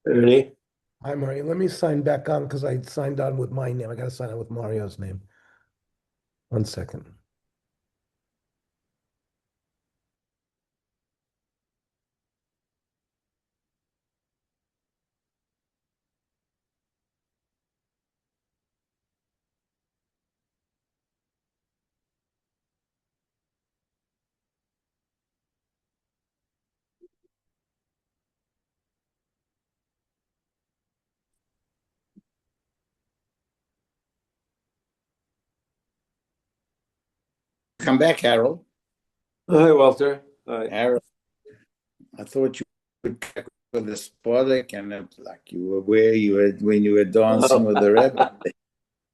Ernie? Hi, Mario. Let me sign back on because I signed on with my name. I got to sign on with Mario's name. 1 second. Come back, Harold. Hi, Walter. Hi. Harold, I thought you would back with the Spodek and like you were where you were when you were dancing with the Rebbe.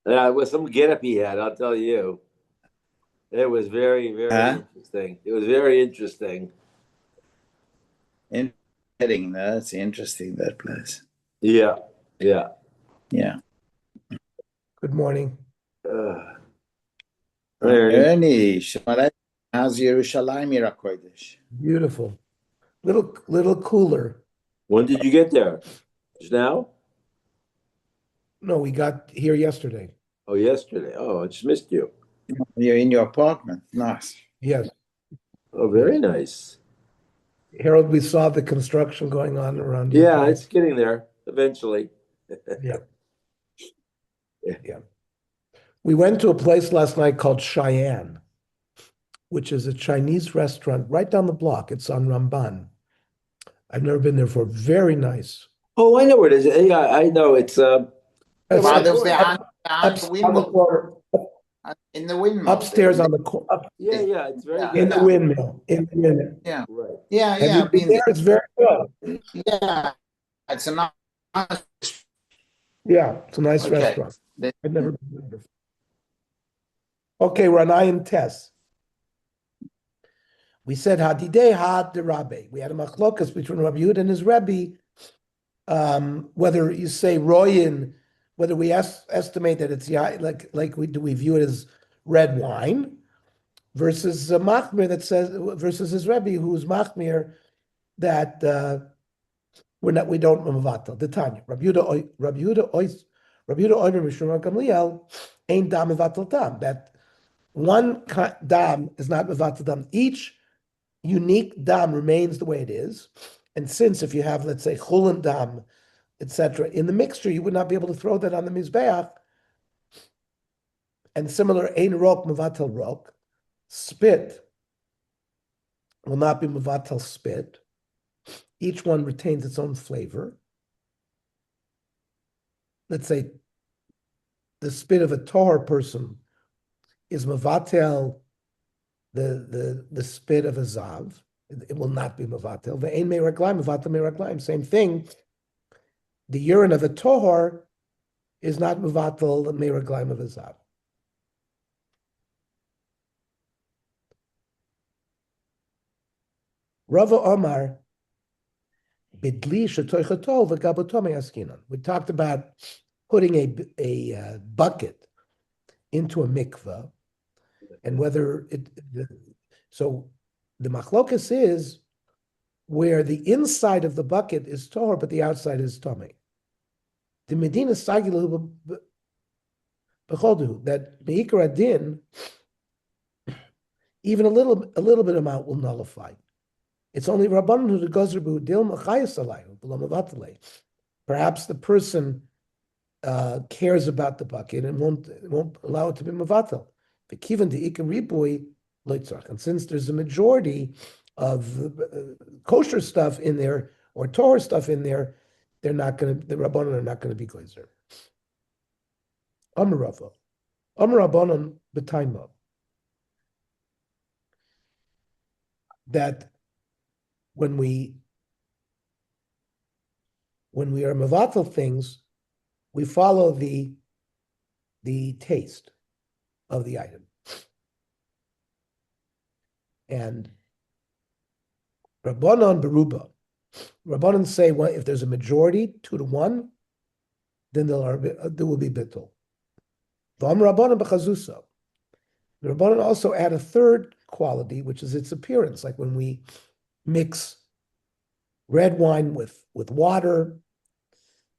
Yeah, with some get up he had, I'll tell you. It was very, very Huh? interesting. It was very interesting. Interesting. That's interesting, that place. Yeah, yeah. Yeah. Good morning. Uh, Ernie, Ernie, how's Yerushalayim Kodesh? Beautiful. Little cooler. when did you get there? Just now? No, we got here yesterday. Oh, yesterday. Oh, I just missed you. You're in your apartment. Nice. Yes, Oh, very yes. nice. Harold, we saw the construction going on around your Yeah, place. it's getting there eventually. Yeah, yeah. We went to a place last night called Cheyenne, which is a Chinese restaurant right down the block. It's on Ramban. I've never been there before. Very nice. Oh, I know where it is. Yeah, I know. It's yeah, That's right Well, on the there's corner. on the on the windmill. corner, In the windmill. upstairs on the corner. Yeah, yeah, it's very Yeah, In good. the windmill. In the windmill. Yeah. Right. Yeah, Have yeah, you I've been been there? It's very good. there. Yeah. It's a nice. Yeah, it's a nice Okay. restaurant. I've never been there before. Okay, we're on Ayin Tess. We said Hadidei Had the Rabbi. We had a machlokas between Rabbi Yehuda and his Rebbe. Whether you say Royin, whether we estimate that it's like we do we view it as red wine versus Machmir that says versus his Rebbe who's Machmir that we don't mavatal. The Tanya Rabbi Yehuda Oimer Mishum Gamliel ain't dam mevatel dam. That one dam is not mevatel dam. Each unique dam remains the way it is. And since if you have, let's say, chulin dam, etc., in the mixture, you would not be able to throw that on the mizbeach. And similar, ein rok mevatel rok, spit will not be mevatel spit. Each one retains its own flavor. Let's say the spit of a Torah person is mevatel the spit of a zav. It will not be mevatel. The ein meraglaim mevatel meraglaim. Same thing. The urine of a tohar is not mevatel the meraglaim of a zav. Rava Omar bidli shetoichatol v'gabotome askinon. We talked about putting a bucket into a mikveh and whether so the machlokas is where the inside of the bucket is tohar but the outside is tummy. The Medina Sagilu b'chodu that meikar adin even a little bit amount will nullify. It's only Rabbanan who goes perhaps the person cares about the bucket and won't allow it to be mavatal. The kivan to ikar ribui loitzach. And since there's a majority of kosher stuff in there or Torah stuff in there, the Rabbanan are not going to be gozer. Amar Rava, Amar Rabbanan b'taima. That when we are mavatal things, we follow the taste of the item. And Rabbanon Beruba, Rabbanon say if there's a majority, 2-1, then there will be bittul. Vam Rabbanon b'chazusa. The Rabbanon also add a third quality, which is its appearance, like when we mix red wine with water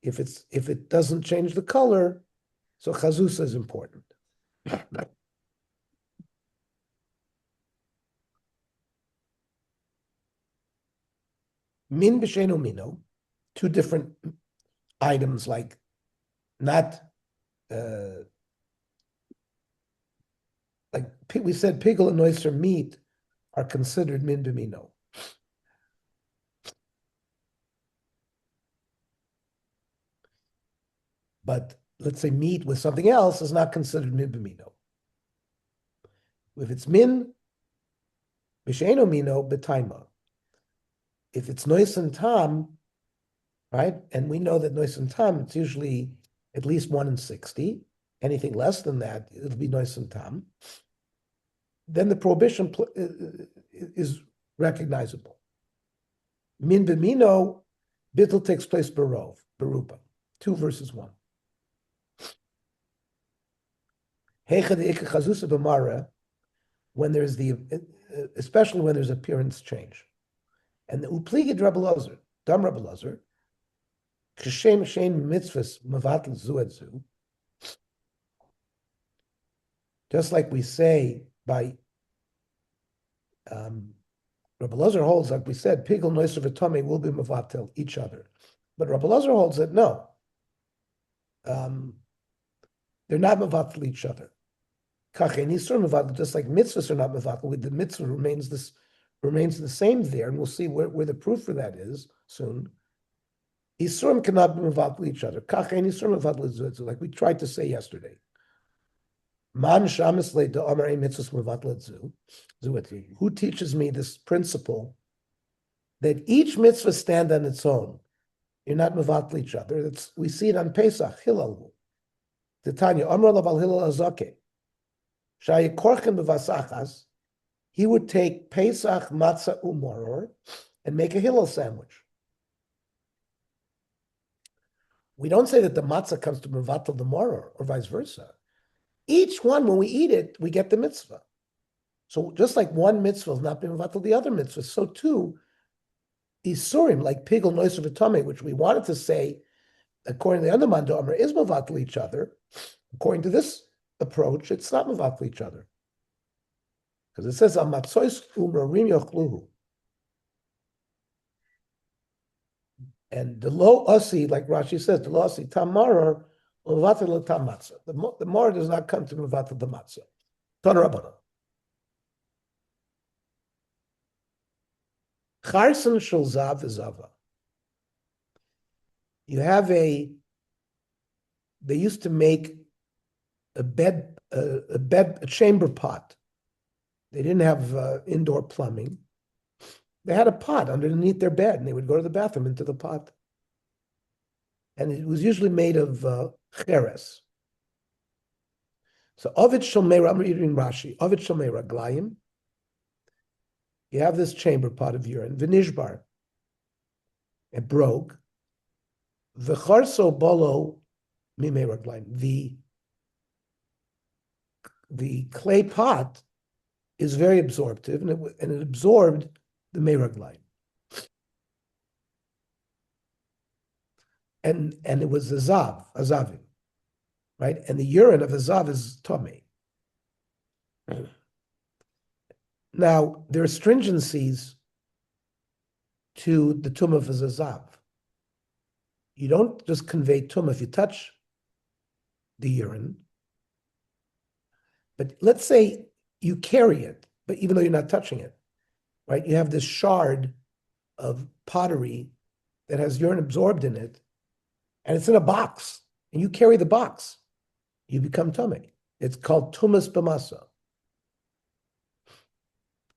If it doesn't change the color, so chazusa is important. Min b'sheno mino, two different items, like not like we said, pigel and oyster meat are considered min b'mino. But let's say meat with something else is not considered min b'mino. If it's min b'sheno mino b'taima, if it's nois and tam, right? And we know that nois and tam, it's usually at least 1 in 60. Anything less than that, it'll be nois and tam. Then the prohibition is recognizable. Min b'mino, bittul takes place berov, berupa, 2 verses 1. Heicha de ikka chazusa b'mara, when there's especially when there's appearance change. And the upligid Rabbi Lazar, dam Rabbi Lazar, Kishem shein mitzvahs mavatl zu et zu. Just like we say by Rabbi Lazar holds, like we said, pigel noiser v'tomei will be mavatel each other. But Rabbi Lazar holds that no, they're not mavatel each other. Kachen isur mavatel, just like mitzvahs are not mavatel, with the mitzvah remains the same there, and we'll see where the proof for that is soon. Isurim cannot be mavatel each other. Kachen isur mavatel, like we tried to say yesterday. Man shamis le de amar ein mitzvahs mavatel zu. Who teaches me this principle that each mitzvah stand on its own? You're not mevatel each other. We see it on Pesach, Hillel. The Tanya, Amar Laval Hillel Azake. Shayikorchen b'vasachas, he would take Pesach, matzah, umoror, and make a Hillel sandwich. We don't say that the matzah comes to mevatel the moror, or vice versa. Each one, when we eat it, we get the mitzvah. So just like one mitzvah is not being mevatel the other mitzvah, so too, isurim, like pigel, noiser, v'tomei, which we wanted to say, according to the other man domer, is mevatel each other. According to this approach, it's not mevatel each other. Because it says, amatzois umrarim yochluhu. And the lo asi, like Rashi says, the lo asi tamarar, mevatel tam matzah. The mar does not come to mevatel the matzah. Ton Rabbana. Charson shel zav v'zava. You have they used to make a chamber pot. They didn't have indoor plumbing. They had a pot underneath their bed, and they would go to the bathroom into the pot. And it was usually made of cheres. So Ovid Shomei, I'm reading Rashi, Ovid Shomei Raglayim. You have this chamber pot of urine, Vinishbar. It broke. V'charso bolo mimei raglayim. The clay pot is very absorptive, and it absorbed the meraglayim. And it was azavim, right? And the urine of azav is tomei. Now, there are stringencies to the tumah of zazav. You don't just convey tumah if you touch the urine. But let's say you carry it, but even though you're not touching it, right? You have this shard of pottery that has urine absorbed in it, and it's in a box, and you carry the box. You become tumah. It's called tumas b'masa.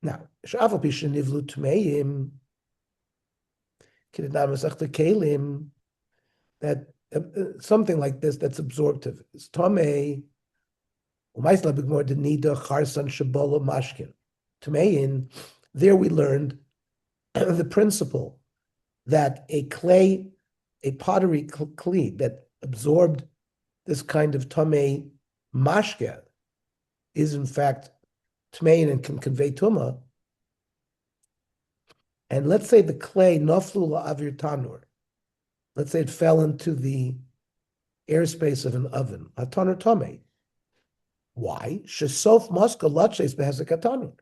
Now, that something like this that's absorptive is tomei. There we learned the principle that a pottery kli that absorbed this kind of tomei mashke is in fact tmein and can convey tumah. And let's say the clay naflu la'avir tanur, let's say it fell into the airspace of an oven, Ataner Tome. Why? Shesof Moska Laches Behezekataner.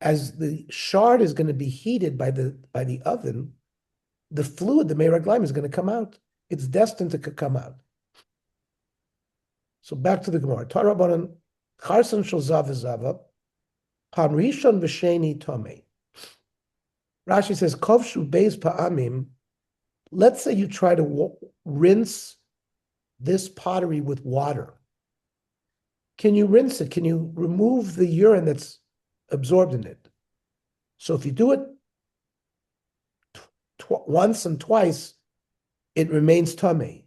As the shard is going to be heated by the oven, the fluid, the meraglaim, is going to come out. It's destined to come out. So back to the Gemara. Tarabanan Charson Shel Zav Zava, Pan Rishon V'Sheni Tome. Rashi says, Kovshu Beis Pa'amim. Let's say you try to rinse this pottery with water. Can you rinse it? Can you remove the urine that's absorbed in it? So if you do it once and twice, it remains tamei.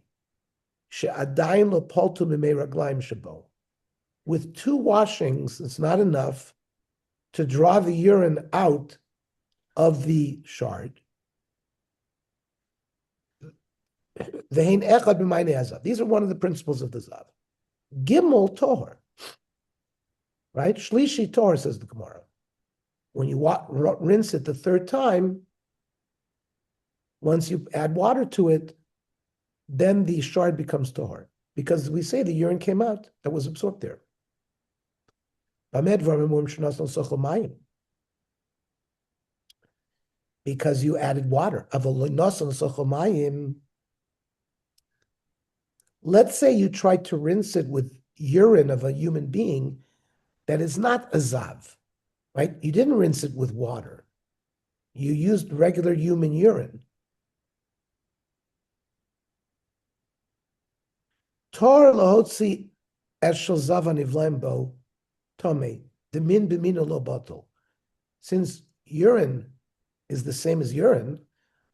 She'adayin lo poltu mimei raglaim shabo. With 2 washings, it's not enough to draw the urine out of the shard. Ve'hein echad b'mayne hazav. These are one of the principles of the zav. Gimel tohar. Right? Shlishi tohar, says the Gemara. When you rinse it the 3rd time, once you add water to it, then the shard becomes tohar. Because we say the urine came out that was absorbed there. Because you added water. Let's say you tried to rinse it with urine of a human being that is not a zav, right? You didn't rinse it with water. You used regular human urine. Tor lahotzi eshel zav anivlembo tome demin b'mino lo batel. Since urine is the same as urine,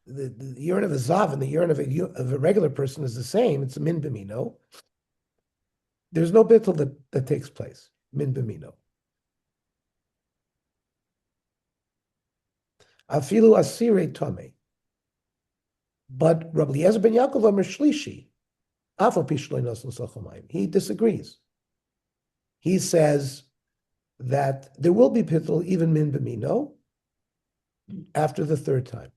the urine of a zav and the urine of a regular person is the same. It's a min b'mino. There's no bittul that takes place. Min b'mino. Afilu asire tome. But Rabbi Eliezer ben Yaakov Amar Shlishi, he disagrees. He says that there will be bittul even min b'mino after the 3rd time.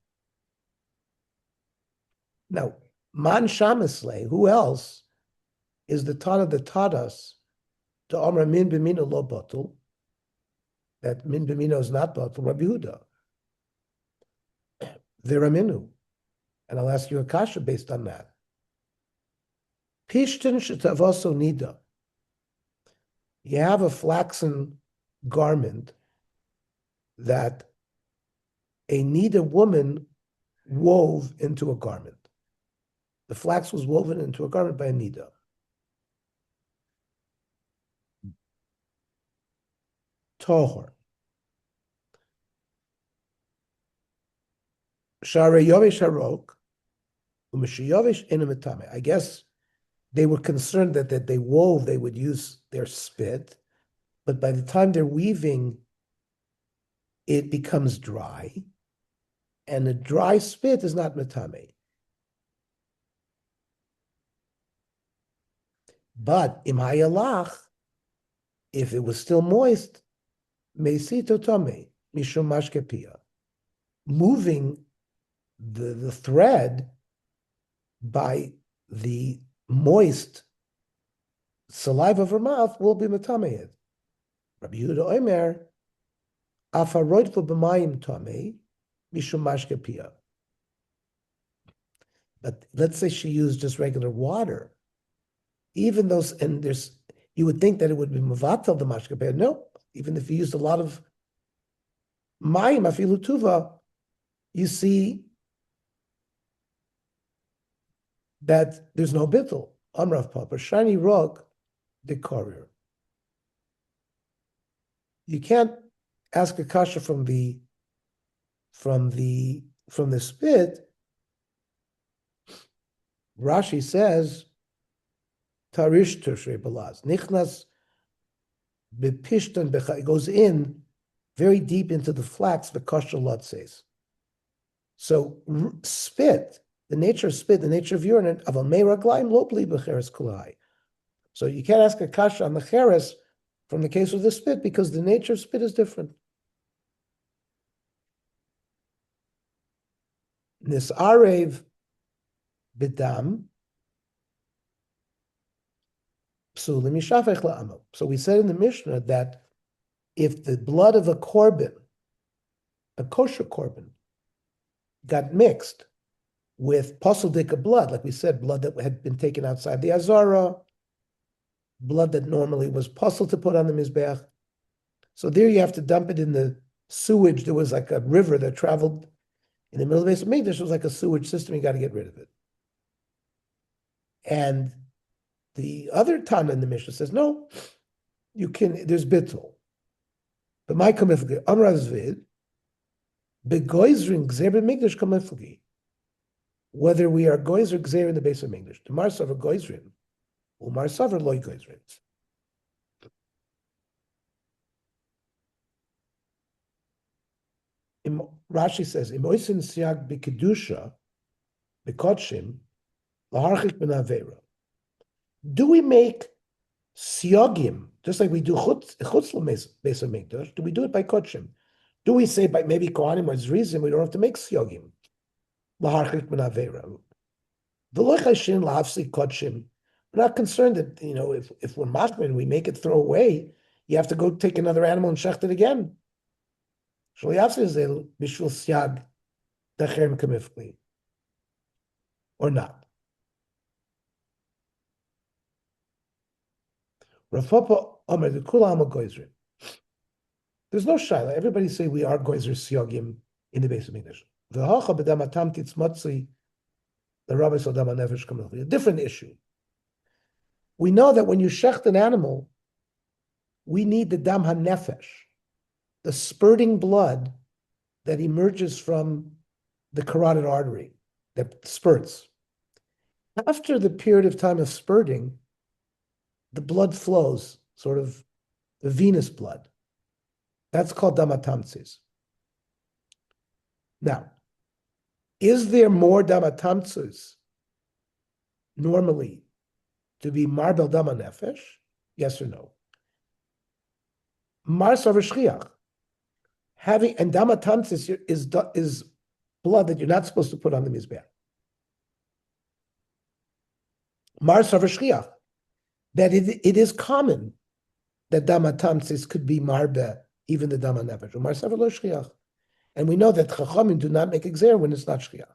Now, man shamisle, who else is the Tana that taught us to Amar min b'mino lo batul, that min b'mino is not batul? Rabbi Yehuda. Viraminu. And I'll ask you a kasha based on that. Pishtin shetavoso nida. You have a flaxen garment that a nida woman wove into a garment. The flax was woven into a garment by a nida. Tohor. Shareyovish harok, u'mishayovish enamitame. I guess they were concerned that they wove, they would use their spit, but by the time they're weaving, it becomes dry, and a dry spit is not mitame. But im hayalach, if it was still moist, meisito tame, mishum mashkepia. Moving the thread by the moist saliva of her mouth will be metameid. Rabbi Yehuda Omer, afaroidfu b'mayim tamei mishum mashke pia. But let's say she used just regular water. Even those, and you would think that it would be mevatel the mashke pia. No, even if you used a lot of mayim afilu tuva, you see that there's no bittul. Amrav Papa, shiny rock, the courier. You can't ask a kasha from the spit. Rashi says, Tarish Tushrei Balaz. Nichnas bepishtan becha. It goes in very deep into the flax, the kasha lot says. So spit, the nature of spit, the nature of urine, of a meiraglaim lopli b'cheres kulai. So you can't ask a kasha on the cheres from the case of the spit because the nature of spit is different. Nisarev bidam psulim yishafech la'amo. So we said in the Mishnah that if the blood of a korban, a kosher korban, got mixed with posel blood, like we said, blood that had been taken outside the azara, blood that normally was posel to put on the mizbeach. So there you have to dump it in the sewage. There was like a river that traveled in the middle of the base of Mikdash. It was like a sewage system. You got to get rid of it. And the other Tana in the Mishnah says, no, you can, there's bittul. But my kamifgi, amrazvid, begoizrin gzer b'mikdash kamifgi. Whether we are goiz or gzer in the base of Mikdash. The marsav goizrin, or marsav loy goizrin. Rashi says, "Im oisin siag b'kedusha b'kodshim laharchik ben avera." Do we make siagim just like we do chutz beis hamikdash? Do we do it by kodshim? Do we say by maybe kohanim or zrizim we don't have to make siagim laharchik ben avera? V'lo chashin lahafsik kodshim. We're not concerned that if we're machmin we make it throw away. You have to go take another animal and shecht it again. Or not. Rav Papa Omer, the Kulam Goizrim. There's no shaila. Everybody say we are Goizer Siogim in the base of English. The Hacha Bedamatam Titzmotzi, the Rabbi Sodama Nefesh Kamil. A different issue. We know that when you shecht an animal, we need the Dam HaNefesh, the spurting blood that emerges from the carotid artery, that spurts. After the period of time of spurting, the blood flows, sort of the venous blood. That's called damatamtsis. Now, is there more damatamtsis normally to be marbel dama nefesh? Yes or no? Mars over shchiach. And damatamtsis is blood that you're not supposed to put on the mizbeach. Mars over shchiach. That it is common that damatamtsis could be marbe, even the dama nefesh. Mars over lo shchiach. And we know that chachamim do not make exer when it's not shchiach.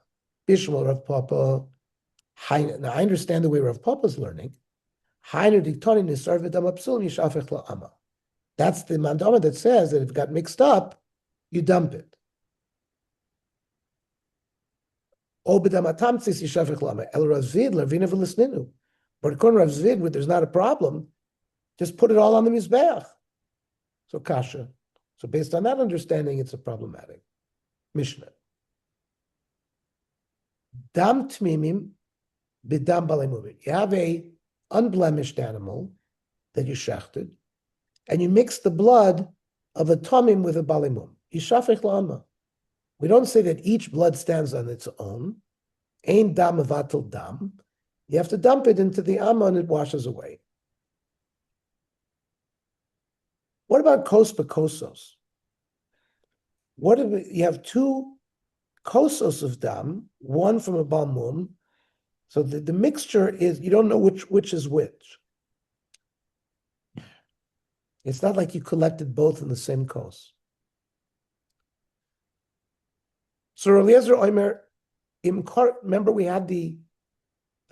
Bishmal Rav Papa. Now I understand the way Rav Papa is learning. That's the mandama that says that if it got mixed up, you dump it. But according to Rav Zvid, where there's not a problem, just put it all on the mizbeach. So kasha. So based on that understanding, it's a problematic Mishnah. Dam tmimim b'dam balemumim. You have a unblemished animal that you shechted, and you mix the blood of a tamim with a balemum. Yishafech la'ama. We don't say that each blood stands on its own. Ein dam avatel dam. You have to dump it into the amma and it washes away. What about kos b'kosos? What if you have two kosos of dam, one from a balmum? So the mixture is, you don't know which is which. It's not like you collected both in the same kos. So Eliezer Omer, remember we had the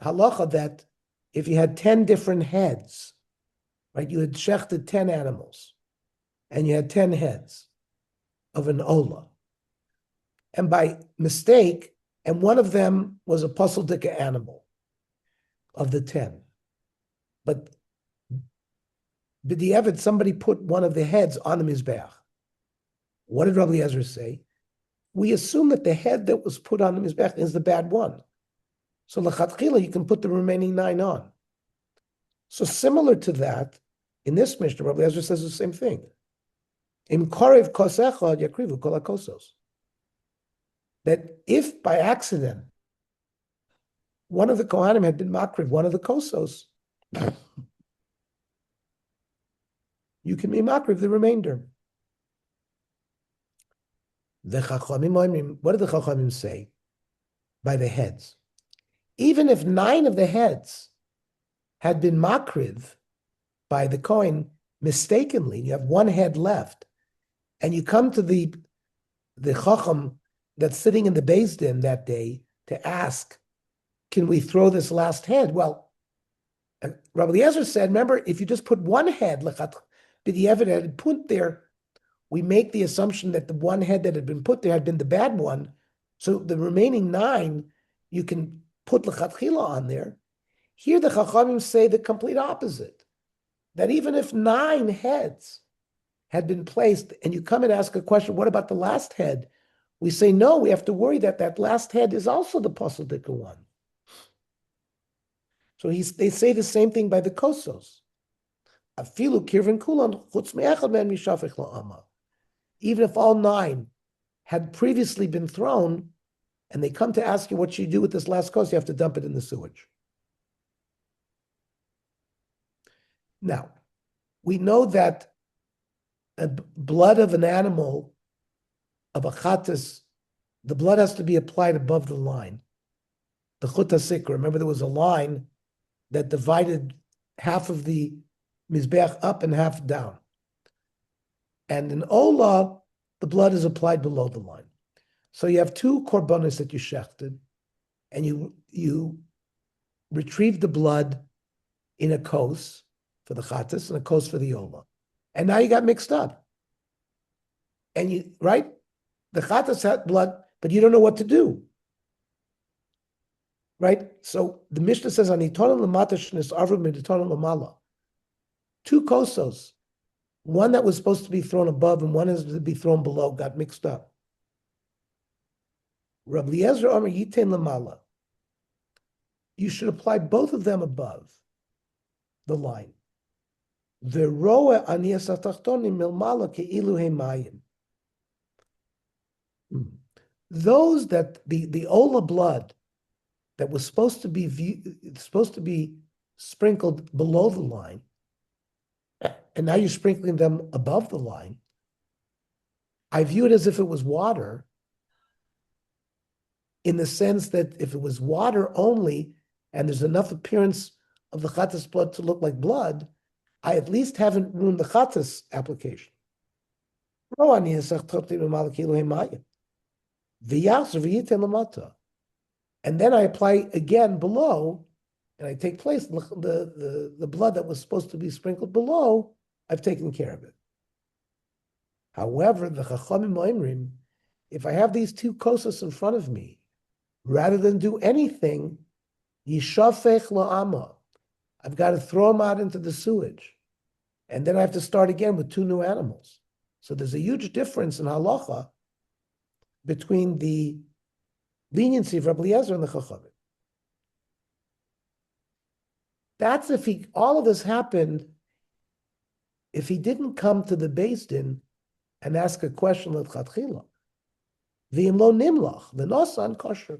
halacha that if you had 10 different heads, right, you had shechted 10 animals, and you had 10 heads of an ola. And by mistake, and one of them was a puzzle dika animal of the 10. But b'di'evet, somebody put one of the heads on the mizbeach. What did Rabbi Eliezer say? We assume that the head that was put on the mizbeach is the bad one. So l'chatchila, you can put the remaining 9 on. So similar to that, in this Mishnah, Rabbi Eliezer says the same thing. Im korev kos echad yakrivu kol hakosos. That if by accident one of the Kohanim had been makriv, one of the kosos, you can be makriv the remainder. The Chachamim, what did the Chachamim say? By the heads. even if 9 of the heads had been makriv by the Kohen mistakenly, you have 1 head left, and you come to the Chacham that's sitting in the Beis Din that day to ask, can we throw this last head? Well, Rabbi Eliezer said, remember, if you just put 1 head, b'di'evet had put there, we make the assumption that the 1 head that had been put there had been the bad one. So the remaining 9, you can put lechatchila on there. Here the Chachamim say the complete opposite, that even if 9 heads had been placed and you come and ask a question, what about the last head? We say, no, we have to worry that that last head is also the Pasudika one. So they say the same thing by the Kosos. Afilu kirvan kulan chutz me'echad men mishafech la'ama. Even if all 9 had previously been thrown, and they come to ask you what you do with this last kos, you have to dump it in the sewage. Now, we know that blood of an animal, of a chatas, the blood has to be applied above the line. The chuta sikra. Remember, there was a line that divided half of the mizbeach up and half down. And in Ola, the blood is applied below the line. So you have 2 korbanos that you shechted, and you retrieve the blood in a kos for the chatas and a kos for the Ola. And now you got mixed up. And you, right? The chatas had blood, but you don't know what to do. Right? So the Mishnah says, Anitonim lamata shnis arvim meditonim lamala. 2 kosos, one that was supposed to be thrown above and one is to be thrown below, got mixed up. Rabbi Eliezer Omer Yitain Lamala. You should apply both of them above the line. Veroa anias atachtonim milmala keilu hemayim. Those that the Ola blood that was supposed to be sprinkled below the line, and now you're sprinkling them above the line. I view it as if it was water, in the sense that if it was water only, and there's enough appearance of the chatas blood to look like blood, I at least haven't ruined the chatas application. And then I apply again below, and I take place, the blood that was supposed to be sprinkled below, I've taken care of it. However, the Chachamim Oimrim, if I have these 2 kosas in front of me, rather than do anything, yishafech la'ama, I've got to throw them out into the sewage. And then I have to start again with 2 new animals. So there's a huge difference in halacha between the leniency of Rabbi Eliezer and the Chachamim. That's if all of this happened, if he didn't come to the Beis Din and ask a question l'tchatchila. V'im lo nimlach, v'nosan kosher.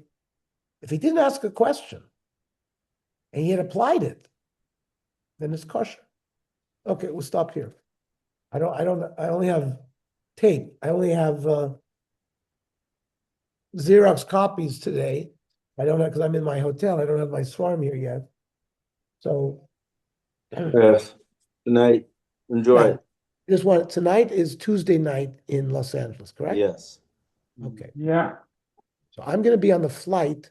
If he didn't ask a question and he had applied it, then it's kosher. Okay, we'll stop here. I only have tape. I only have Xerox copies today. I don't have, because I'm in my hotel. I don't have my swarm here yet. So Yes. Good night. Enjoy. Tonight is Tuesday night in Los Angeles, correct? Yes. Okay. Yeah. So I'm going to be on the flight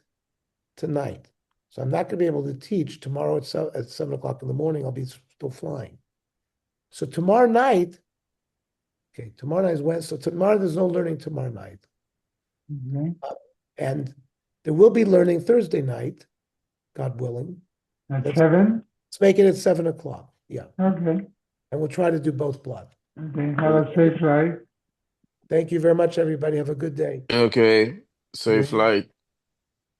tonight. So I'm not going to be able to teach tomorrow at 7 o'clock in the morning. I'll be still flying. So tomorrow night is Wednesday. So tomorrow there's no learning tomorrow night. Okay. And there will be learning Thursday night, God willing. At 7? Let's make it at 7 o'clock. Yeah. Okay. And we'll try to do both blood. Okay. Have a safe flight. Thank you very much, everybody. Have a good day. Okay, safe flight.